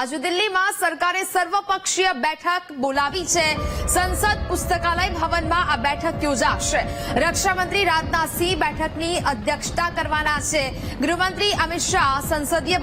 આજે દિલ્હીમાં સરકારે સર્વપક્ષીય બેઠક બોલાવી છે। સંસદ પુસ્તકાલય ભવનમાં આ બેઠક યોજાશે। રક્ષામંત્રી રાજનાથસિંહ બેઠકની અધ્યક્ષતા કરવાના છે। ગૃહમંત્રી અમિત શાહ, સંસદીય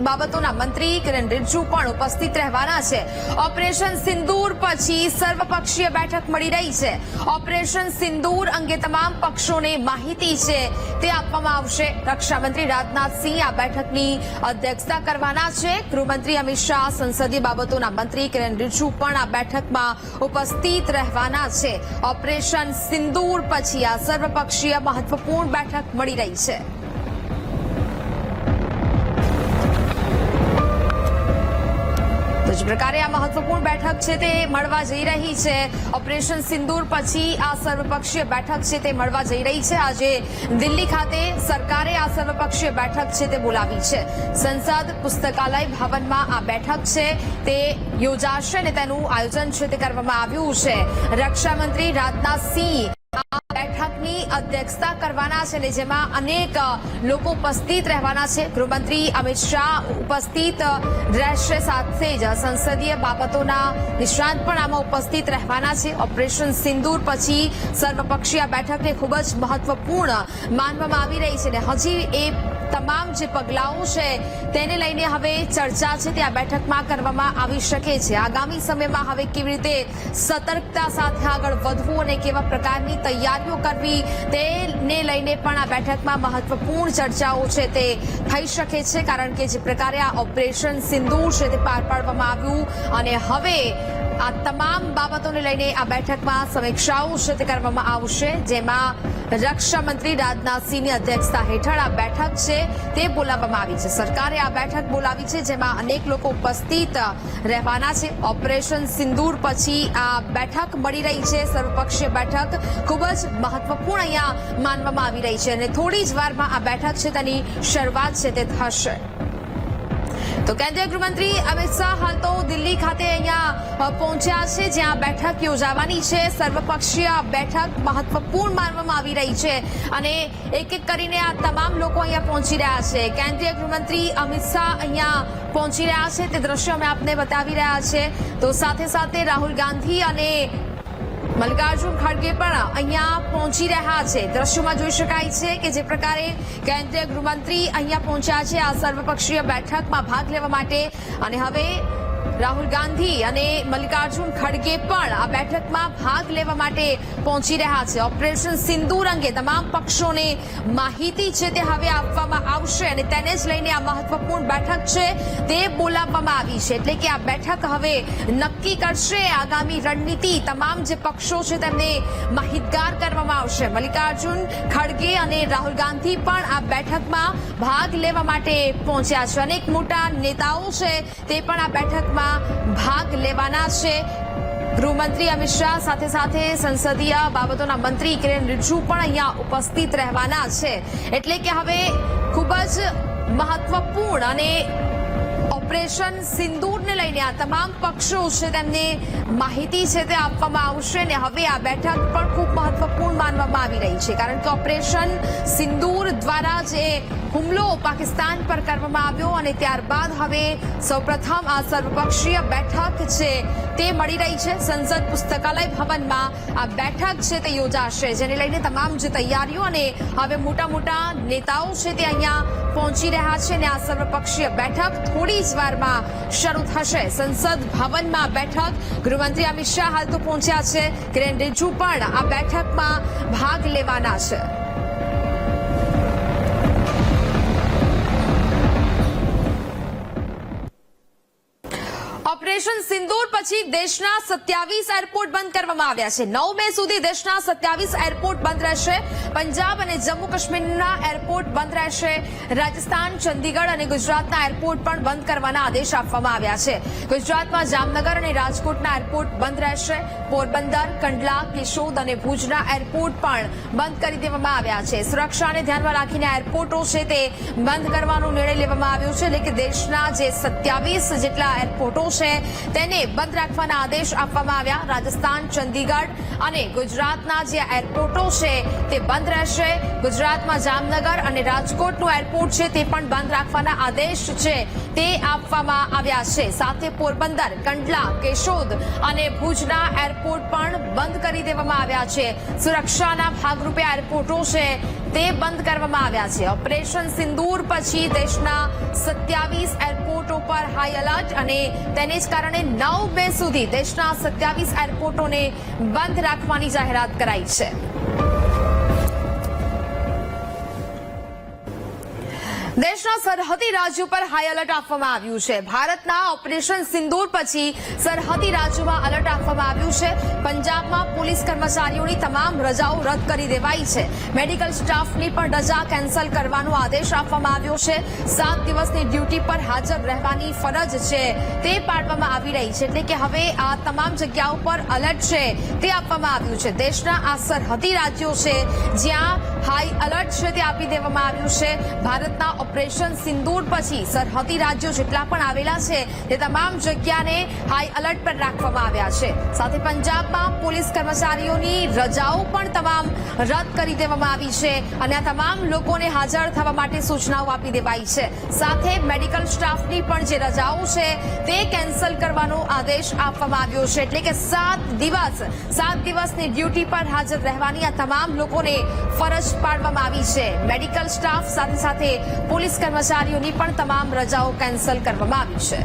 બાબતોના મંત્રી કિરણ રિજિજુ પણ ઉપસ્થિત રહેવાના છે। ઓપરેશન સિંદૂર પછી સર્વપક્ષીય બેઠક મળી રહી છે। ઓપરેશન સિંદૂર અંગે તમામ પક્ષોને માહિતી છે તે આપવામાં આવશે। રક્ષામંત્રી રાજનાથસિંહ આ બેઠકની અધ્યક્ષતા કરવાના છે। ગૃહમંત્રી અમિત શાહ, સંસદીય બાબતોના મંત્રી કિરણ રિજિજુ પણ આ બેઠકમાં ઉપસ્થિત રહેવાના છે। ઓપરેશન સિંદૂર પછી આ સર્વપક્ષીય મહત્વપૂર્ણ બેઠક મળી રહી છે। જ પ્રકારે આ મહત્વપૂર્ણ બેઠક છે તે મળવા જઈ રહી છે। ઓપરેશન સિંદૂર પછી આ સર્વપક્ષીય બેઠક છે તે મળવા જઈ રહી છે। આજે દિલ્હી ખાતે સરકારે આ સર્વપક્ષીય બેઠક છે તે બોલાવી છે। સંસદ પુસ્તકાલય ભવનમાં આ બેઠક છે તે યોજાશે અને તેનું આયોજન છે તે કરવામાં આવ્યું છે। રક્ષામંત્રી રાજનાથસિંહ આ બેઠકની અધ્યક્ષતા કરવાના છે અને જેમાં અનેક લોકો ઉપસ્થિત રહેવાના છે। ગૃહમંત્રી અમિત શાહ ઉપસ્થિત રહેશે, સાથે જ સંસદીય બાબતોના નિષ્ણાંત પણ આમાં ઉપસ્થિત રહેવાના છે। ઓપરેશન સિંદૂર પછી સર્વપક્ષીય બેઠકને ખૂબ જ મહત્વપૂર્ણ માનવામાં આવી રહી છે અને હજી એ તમામ જે પગલાઓ છે તેને લઈને હવે ચર્ચા છે તે આ બેઠકમાં કરવામાં આવી શકે છે। આગામી સમયમાં હવે કેવી રીતે સતર્કતા સાથે આગળ વધવું અને કેવા પ્રકારની તૈયારીઓ કરવી તેને લઈને પણ આ બેઠકમાં મહત્વપૂર્ણ ચર્ચાઓ છે તે થઈ શકે છે, કારણ કે જે પ્રકારે આ ઓપરેશન સિંદૂર છે તે પાર પાડવામાં આવ્યું અને હવે આ તમામ બાબતોને લઈને આ બેઠકમાં સમીક્ષાઓ છે તે કરવામાં આવશે, જેમાં રક્ષામંત્રી રાજનાથસિંહની અધ્યક્ષતા હેઠળ આ બેઠક છે તે બોલાવવામાં આવી છે। સરકારે આ બેઠક બોલાવી છે જેમાં અનેક લોકો ઉપસ્થિત રહેવાના છે। ઓપરેશન સિંદૂર પછી આ બેઠક મળી રહી છે। સર્વપક્ષીય બેઠક ખૂબ જ મહત્વપૂર્ણ અહીંયા માનવામાં આવી રહી છે અને થોડી જ વારમાં આ બેઠક છે તેની શરૂઆત છે તે થશે। તો કેન્દ્રીય ગૃહમંત્રી અમિત શાહ હાલ તો દિલ્હી ખાતે અહીંયા પહોંચ્યા છે, જ્યાં બેઠક યોજાવાની છે। સર્વપક્ષીય બેઠક મહત્વપૂર્ણ માનવામાં આવી રહી છે અને એક એક કરીને આ તમામ લોકો અહીંયા પહોંચી રહ્યા છે। કેન્દ્રીય ગૃહમંત્રી અમિત શાહ અહીંયા પહોંચી રહ્યા છે, તે દ્રશ્યો અમે આપને બતાવી રહ્યા છે। તો સાથે સાથે રાહુલ ગાંધી અને મલ્લિકાર્જુન ખડગે પણ અહીંયા પહોંચી રહ્યા છે। દ્રશ્યોમાં જોઈ શકાય છે કે જે પ્રકારે કેન્દ્રીય ગૃહમંત્રી અહીંયા પહોંચ્યા છે આ સર્વપક્ષીય બેઠકમાં ભાગ લેવા માટે અને હવે રાહુલ ગાંધી અને મલ્લિકાર્જુન ખડગે પણ આ બેઠકમાં ભાગ લેવા માટે પહોંચી રહ્યા છે। ઓપરેશન સિંદૂર અંગે તમામ પક્ષોને માહિતી છે તે હવે આપવામાં આવશે અને તેને જ લઈને આ મહત્વપૂર્ણ બેઠક છે તે બોલાવવામાં આવી છે, એટલે કે આ બેઠક હવે નક્કી કરશે આગામી રણનીતિ। તમામ જે પક્ષો છે તેમને માહિતગાર કરવામાં આવશે। મલ્લિકાર્જુન ખડગે અને રાહુલ ગાંધી પણ આ બેઠકમાં ભાગ લેવા માટે પહોંચ્યા છે। અનેક મોટા નેતાઓ છે તે પણ આ બેઠકમાં ભાગ લેવાના છે। ગૃહમંત્રી અમિત શાહ સાથે સાથે સંસદીય બાબતોના મંત્રી કિરણ રિજિજુ પણ અહીંયા ઉપસ્થિત રહેવાના છે, એટલે કે હવે ખૂબ જ મહત્વપૂર્ણ અને ઓપરેશન સિંદૂરને લઈને આ તમામ પક્ષો છે તેમને માહિતી છે તે આપવામાં આવશે અને હવે આ બેઠક પણ ખૂબ મહત્વપૂર્ણ માનવામાં આવી રહી છે, કારણ કે ઓપરેશન સિંદૂર દ્વારા જે હુમલો પાકિસ્તાન પર કરવામાં આવ્યો અને ત્યારબાદ હવે સૌપ્રથમ આ સર્વપક્ષીય બેઠક છે તે મળી રહી છે। સંસદ પુસ્તકાલય ભવનમાં આ બેઠક છે તે યોજાશે, જેને લઈને તમામ જે તૈયારીઓ અને હવે મોટા મોટા નેતાઓ છે તે અહીંયા પહોંચી રહ્યા છે અને આ સર્વપક્ષીય બેઠક થોડી જ વારમાં શરૂ થશે। સંસદ ભવનમાં બેઠક ગૃહમંત્રી અમિત શાહ હાલ તો પહોંચ્યા છે, કિરણ રિજિજુ પણ આ બેઠકમાં ભાગ લેવાના છે। ઓપરેશન સિંદૂર પછી દેશના 27 એરપોર્ટ બંધ કરવામાં આવ્યા છે। 9 મે સુધી દેશના 27 એરપોર્ટ બંધ રહેશે। પંજાબ અને જમ્મુ કાશ્મીરના એરપોર્ટ બંધ રહેશે। રાજસ્થાન, ચંદીગઢ અને ગુજરાતના એરપોર્ટ પણ બંધ કરવાના આદેશ આપવામાં આવ્યા છે। ગુજરાતમાં જામનગર અને રાજકોટના એરપોર્ટ બંધ રહેશે। પોરબંદર, કંડલા, કેશોદ અને ભુજના એરપોર્ટ પણ બંધ કરી દેવામાં આવ્યા છે। સુરક્ષાને ધ્યાનમાં રાખીને એરપોર્ટો છે તે બંધ કરવાનો નિર્ણય લેવામાં આવ્યો છે, એટલે કે દેશના જે 27 જેટલા એરપોર્ટો છે છે તેને બંધ રાખવાના આદેશ આપવામાં આવ્યા. રાજસ્થાન, ચંદીગઢ અને ગુજરાતના જે એરપોર્ટો છે તે બંધ રહેશે. ગુજરાતમાં જામનગર અને રાજકોટનું એરપોર્ટ છે તે પણ બંધ રાખવાના આદેશ છે તે આપવામાં આવ્યા છે. સાથે પોરબંદર, કંડલા, કેશોદ અને ભુજના એરપોર્ટ પણ બંધ કરી દેવામાં આવ્યા છે. સુરક્ષાના ભાગરૂપે એરપોર્ટો છે તે બંધ કરવામાં આવ્યા છે. ઓપરેશન સિંદૂર પછી દેશના 27 એરપોર્ટો પર હાઈ એલર્ટ અને તેને જ કારણે 9 મે સુધી દેશના 27 એરપોર્ટોને બંધ રાખવાની જાહેરાત કરાઈ છે. દેશના સરહદી રાજ્યો પર હાઈ એલર્ટ આપવામાં આવ્યું છે. ભારતના ઓપરેશન સિંદૂર પછી સરહદી રાજ્યોમાં એલર્ટ આપવામાં આવ્યું છે. પંજાબમાં પોલીસ કર્મચારીઓની તમામ રજાઓ રદ કરી દેવાઈ છે. મેડિકલ સ્ટાફની પણ રજા કેન્સલ કરવાનો આદેશ આપવામાં આવ્યો છે. 7 દિવસની ડ્યુટી પર હાજર રહેવાની ફરજ છે તે પાડવામાં આવી રહી છે. એટલે કે હવે આ તમામ જગ્યાઓ પર એલર્ટ છે તે આપવામાં આવ્યું છે. દેશના આ સરહદી રાજ્યો છે જ્યાં હાઈ એલર્ટ છે તે આપી દેવામાં આવ્યું છે. ભારતના ઓપરેશન સિંદૂર પછી સરહદી રાજ્યો જેટલા પણ આવેલા છે તે તમામ જગ્યાને હાઈ એલર્ટ પર રાખવામાં આવ્યા છે. સાથે પંજાબમાં પોલીસ કર્મચારીઓની રજાઓ પણ તમામ રદ કરી દેવામાં આવી છે અને આ તમામ લોકોને હાજર થવા માટે સૂચનાઓ આપી દેવાઈ છે. સાથે મેડિકલ સ્ટાફની પણ જે રજાઓ છે તે કેન્સલ કરવાનો આદેશ આપવામાં આવ્યો છે. એટલે કે 7 દિવસની ડ્યુટી પર હાજર રહેવાની આ તમામ લોકોને ફરજ પાડવામાં આવી છે. મેડિકલ સ્ટાફ સાથે સાથે પોલીસ કર્મચારીઓની પણ તમામ રજાઓ કેન્સલ કરવામાં આવી છે.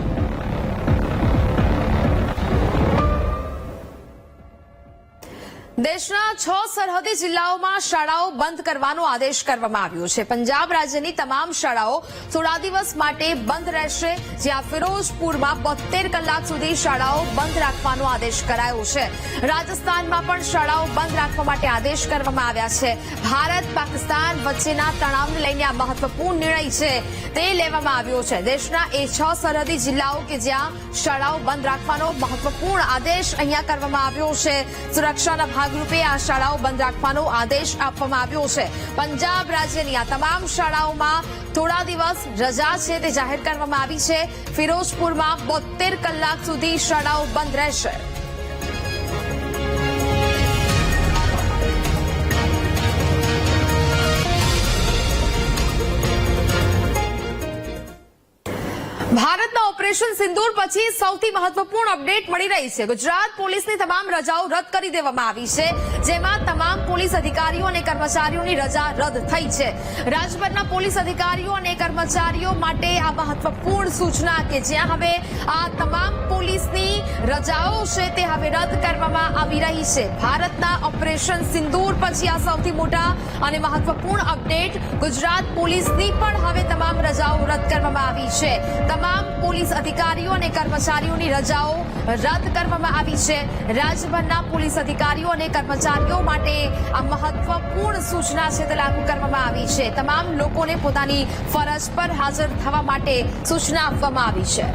દેશના 6 સરહદી જિલ્લાઓમાં શાળાઓ બંધ કરવાનો આદેશ કરવામાં આવ્યો છે. પંજાબ રાજ્યની તમામ શાળાઓ થોડા દિવસ માટે બંધ રહેશે, જ્યાં ફિરોઝપુરમાં 72 કલાક સુધી શાળાઓ બંધ રાખવાનો આદેશ કરાયો છે. રાજસ્થાનમાં પણ શાળાઓ બંધ રાખવા માટે આદેશ કરવામાં આવ્યા છે. ભારત પાકિસ્તાન વચ્ચેના તણાવને લઈને આ મહત્વપૂર્ણ નિર્ણય છે તે લેવામાં આવ્યો છે. દેશના એ 6 સરહદી જિલ્લાઓ કે જ્યાં શાળાઓ બંધ રાખવાનો મહત્વપૂર્ણ આદેશ અહીંયા કરવામાં આવ્યો છે. સુરક્ષાના ભાગરૂપે આ શાળાઓ બંધ રાખવાનો આદેશ આપવામાં આવ્યો છે. પંજાબ રાજ્યની આ તમામ શાળાઓમાં થોડા દિવસ રજા છે તે જાહેર કરવામાં આવી છે. ફિરોઝપુરમાં 72 કલાક સુધી શાળાઓ બંધ રહેશે. ભારતના ઓપરેશન સિંદૂર પછી સૌથી મહત્વપૂર્ણ અપડેટ મળી રહી છે. ગુજરાત પોલીસની તમામ રજાઓ રદ કરી દેવામાં આવી છે, જેમાં તમામ પોલીસ અધિકારીઓ અને કર્મચારીઓની રજા રદ થઈ છે. રાજ્યભરના પોલીસ અધિકારીઓ અને કર્મચારીઓ માટે આ મહત્વપૂર્ણ સૂચના કે જ્યાં હવે આ તમામ પોલીસની રજાઓ છે તે હવે રદ કરવામાં આવી રહી છે. ભારતના ઓપરેશન સિંદૂર પછી આ સૌથી મોટા અને મહત્વપૂર્ણ અપડેટ. ગુજરાત પોલીસની પણ હવે તમામ રજાઓ રદ કરવામાં આવી છે. તમામ પોલીસ અધિકારીઓ અને કર્મચારીઓની રજાઓ રદ કરવામાં આવી છે. રાજ્યભરના પોલીસ અધિકારીઓ અને કર્મચારીઓ માટે આ મહત્વપૂર્ણ સૂચના છે તે લાગુ કરવામાં આવી છે. તમામ લોકોને પોતાની ફરજ પર હાજર થવા માટે સૂચના આપવામાં આવી છે.